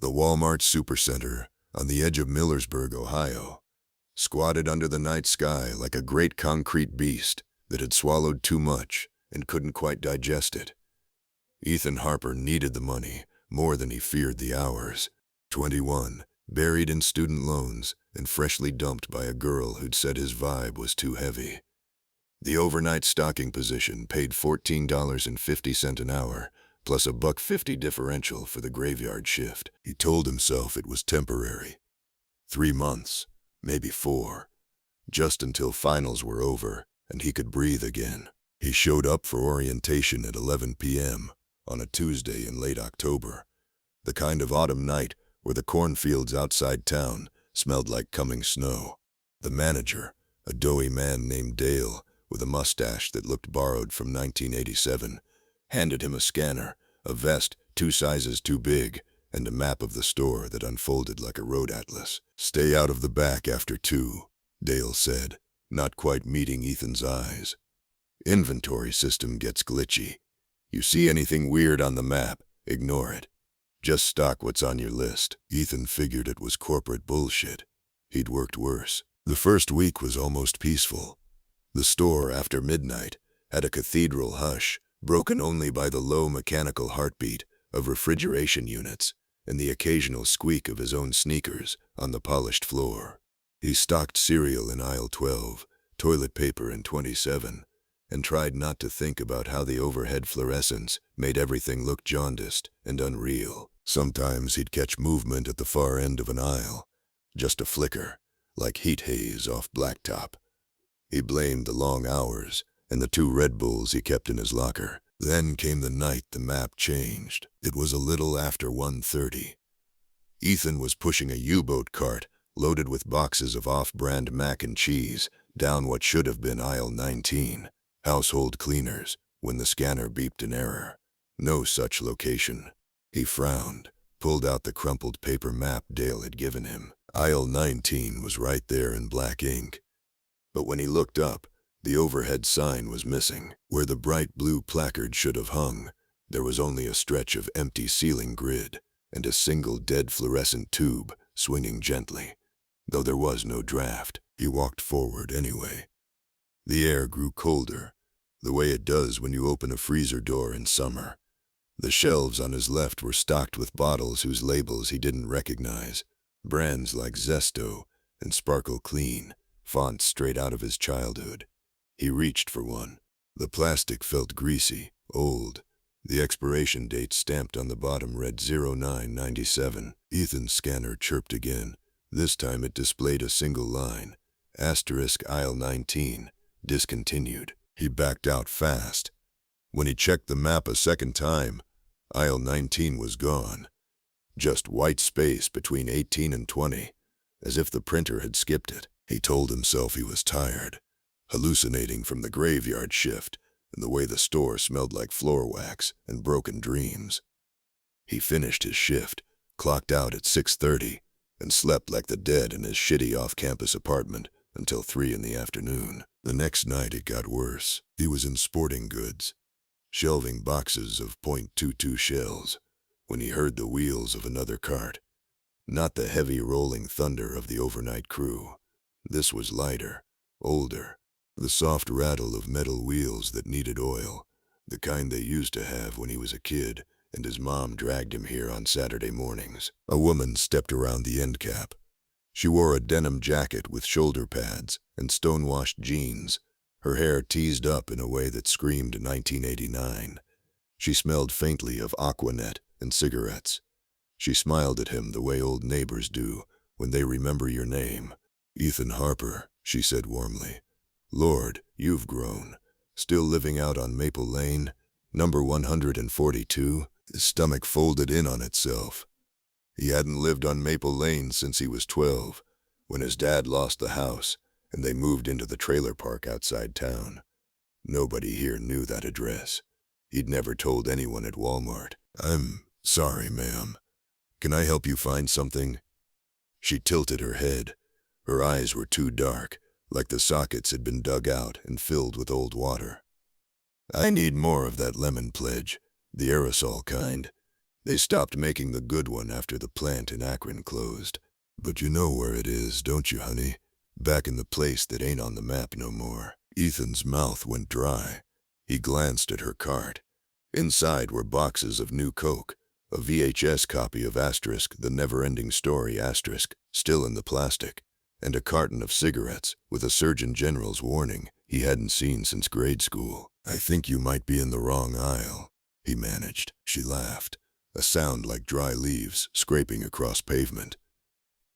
The Walmart Supercenter, on the edge of Millersburg, Ohio, squatted under the night sky like a great concrete beast that had swallowed too much and couldn't quite digest it. Ethan Harper needed the money more than he feared the hours. 21, buried in student loans and freshly dumped by a girl who'd said his vibe was too heavy. The overnight stocking position paid $14.50 an hour, plus a $1.50 differential for the graveyard shift. He told himself it was temporary. 3 months, maybe 4, just until finals were over and he could breathe again. He showed up for orientation at 11 p.m. on a Tuesday in late October, the kind of autumn night where the cornfields outside town smelled like coming snow. The manager, a doughy man named Dale with a mustache that looked borrowed from 1987, handed him a scanner, a vest 2 sizes too big, and a map of the store that unfolded like a road atlas. "Stay out of the back after 2, Dale said, not quite meeting Ethan's eyes. "Inventory system gets glitchy. You see anything weird on the map, ignore it. Just stock what's on your list." Ethan figured it was corporate bullshit. He'd worked worse. The first week was almost peaceful. The store, after midnight, had a cathedral hush, broken only by the low mechanical heartbeat of refrigeration units and the occasional squeak of his own sneakers on the polished floor. He stocked cereal in aisle 12, toilet paper in 27, and tried not to think about how the overhead fluorescence made everything look jaundiced and unreal. Sometimes he'd catch movement at the far end of an aisle, just a flicker, like heat haze off blacktop. He blamed the long hours and the 2 Red Bulls he kept in his locker. Then came the night the map changed. It was a little after 1:30. Ethan was pushing a U-boat cart loaded with boxes of off-brand mac and cheese down what should have been aisle 19, household cleaners, when the scanner beeped an error. No such location. He frowned, pulled out the crumpled paper map Dale had given him. Aisle 19 was right there in black ink. But when he looked up, the overhead sign was missing. Where the bright blue placard should have hung, there was only a stretch of empty ceiling grid and a single dead fluorescent tube swinging gently. Though there was no draft, he walked forward anyway. The air grew colder, the way it does when you open a freezer door in summer. The shelves on his left were stocked with bottles whose labels he didn't recognize, brands like Zesto and Sparkle Clean, fonts straight out of his childhood. He reached for one. The plastic felt greasy, old. The expiration date stamped on the bottom read 0997. Ethan's scanner chirped again. This time it displayed a single line. Asterisk aisle 19, discontinued. He backed out fast. When he checked the map a second time, aisle 19 was gone. Just white space between 18 and 20, as if the printer had skipped it. He told himself he was tired, hallucinating from the graveyard shift and the way the store smelled like floor wax and broken dreams. He finished his shift, clocked out at 6:30, and slept like the dead in his shitty off-campus apartment until 3 in the afternoon. The next night it got worse. He was in sporting goods, shelving boxes of .22 shells, when he heard the wheels of another cart. Not the heavy rolling thunder of the overnight crew. This was lighter, older, the soft rattle of metal wheels that needed oil, the kind they used to have when he was a kid and his mom dragged him here on Saturday mornings. A woman stepped around the end cap. She wore a denim jacket with shoulder pads and stone-washed jeans, her hair teased up in a way that screamed 1989. She smelled faintly of Aquanet and cigarettes. She smiled at him the way old neighbors do when they remember your name. "Ethan Harper," she said warmly. "Lord, you've grown. Still living out on Maple Lane, number 142? His stomach folded in on itself. He hadn't lived on Maple Lane since he was 12, when his dad lost the house and they moved into the trailer park outside town. Nobody here knew that address. He'd never told anyone at Walmart. "I'm sorry, ma'am. Can I help you find something?" She tilted her head. Her eyes were too dark, like the sockets had been dug out and filled with old water. "I need more of that lemon pledge, the aerosol kind. They stopped making the good one after the plant in Akron closed. But you know where it is, don't you, honey? Back in the place that ain't on the map no more. Ethan's mouth went dry. He glanced at her cart. Inside were boxes of new Coke, a VHS copy of Asterisk, The Never-Ending Story Asterisk, still in the plastic, and a carton of cigarettes with a Surgeon General's warning he hadn't seen since grade school. "I think you might be in the wrong aisle," he managed. She laughed, a sound like dry leaves scraping across pavement.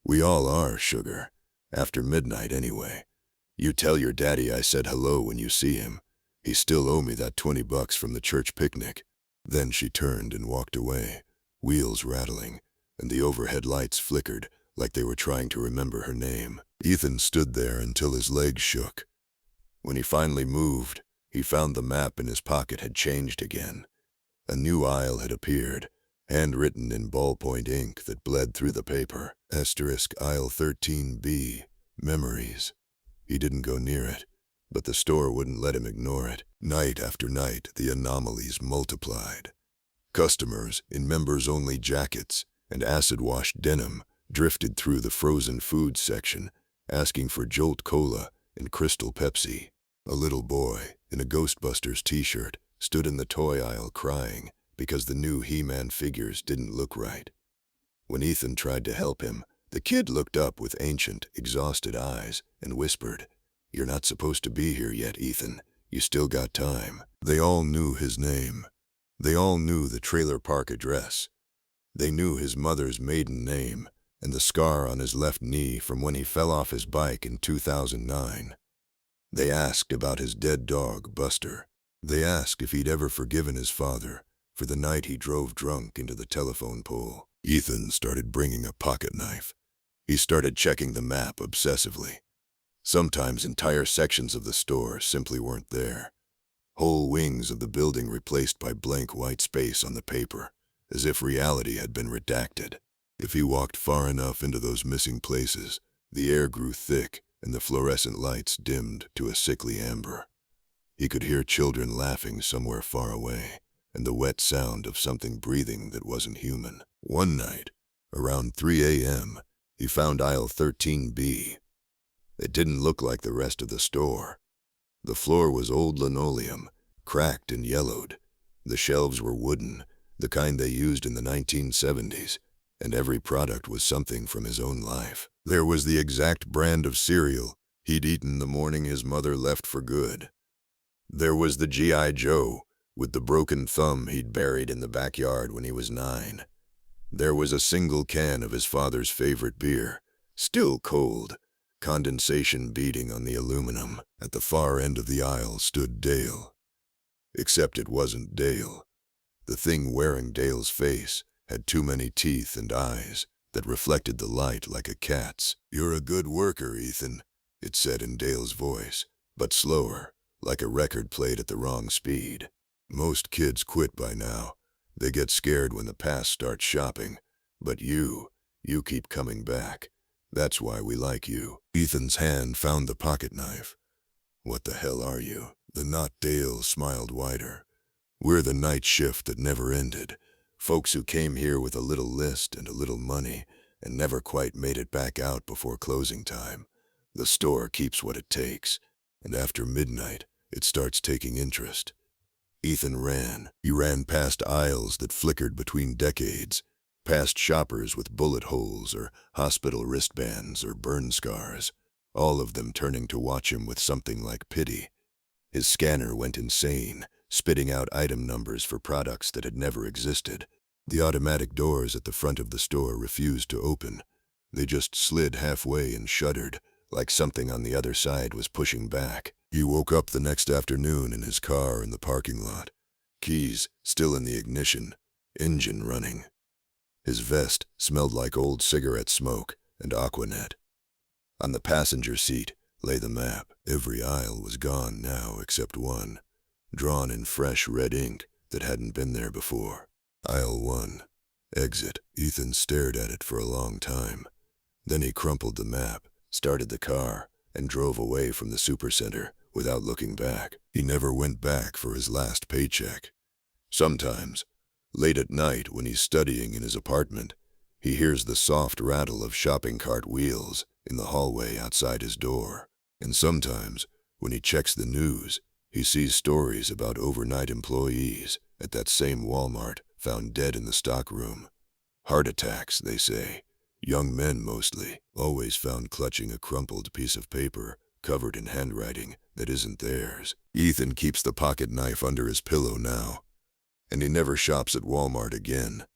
"We all are, sugar. After midnight, anyway. You tell your daddy I said hello when you see him. He still owe me that $20 from the church picnic." Then she turned and walked away, wheels rattling, and the overhead lights flickered like they were trying to remember her name. Ethan stood there until his legs shook. When he finally moved, he found the map in his pocket had changed again. A new aisle had appeared, handwritten in ballpoint ink that bled through the paper. Asterisk aisle 13B, memories. He didn't go near it, but the store wouldn't let him ignore it. Night after night, the anomalies multiplied. Customers in members-only jackets and acid-washed denim drifted through the frozen foods section, asking for Jolt Cola and Crystal Pepsi. A little boy in a Ghostbusters t-shirt stood in the toy aisle crying because the new He-Man figures didn't look right. When Ethan tried to help him, the kid looked up with ancient, exhausted eyes and whispered, "You're not supposed to be here yet, Ethan. You still got time." They all knew his name. They all knew the trailer park address. They knew his mother's maiden name and the scar on his left knee from when he fell off his bike in 2009. They asked about his dead dog, Buster. They asked if he'd ever forgiven his father for the night he drove drunk into the telephone pole. Ethan started bringing a pocket knife. He started checking the map obsessively. Sometimes entire sections of the store simply weren't there. Whole wings of the building replaced by blank white space on the paper, as if reality had been redacted. If he walked far enough into those missing places, the air grew thick and the fluorescent lights dimmed to a sickly amber. He could hear children laughing somewhere far away, and the wet sound of something breathing that wasn't human. One night, around 3 a.m., he found aisle 13B. It didn't look like the rest of the store. The floor was old linoleum, cracked and yellowed. The shelves were wooden, the kind they used in the 1970s, and every product was something from his own life. There was the exact brand of cereal he'd eaten the morning his mother left for good. There was the G.I. Joe with the broken thumb he'd buried in the backyard when he was 9. There was a single can of his father's favorite beer, still cold, condensation beating on the aluminum. At the far end of the aisle stood Dale. Except it wasn't Dale. The thing wearing Dale's face had too many teeth and eyes that reflected the light like a cat's. "You're a good worker, Ethan," it said in Dale's voice, but slower, like a record played at the wrong speed. "Most kids quit by now. They get scared when the past starts shopping. But you keep coming back. That's why we like you." Ethan's hand found the pocket knife. "What the hell are you?" The not Dale smiled wider. "We're the night shift that never ended. Folks who came here with a little list and a little money and never quite made it back out before closing time. The store keeps what it takes, and after midnight, it starts taking interest." Ethan ran. He ran past aisles that flickered between decades, past shoppers with bullet holes or hospital wristbands or burn scars, all of them turning to watch him with something like pity. His scanner went insane, spitting out item numbers for products that had never existed. The automatic doors at the front of the store refused to open. They just slid halfway and shuddered, like something on the other side was pushing back. He woke up the next afternoon in his car in the parking lot. Keys still in the ignition, engine running. His vest smelled like old cigarette smoke and Aquanet. On the passenger seat lay the map. Every aisle was gone now except one, drawn in fresh red ink that hadn't been there before. Aisle 1. Exit. Ethan stared at it for a long time. Then he crumpled the map, started the car, and drove away from the supercenter without looking back. He never went back for his last paycheck. Sometimes, Late at night, when he's studying in his apartment, he hears the soft rattle of shopping cart wheels in the hallway outside his door. And sometimes, when he checks the news, he sees stories about overnight employees at that same Walmart found dead in the stockroom. Heart attacks, they say. Young men mostly, always found clutching a crumpled piece of paper covered in handwriting that isn't theirs. Ethan keeps the pocket knife under his pillow now, and he never shops at Walmart again.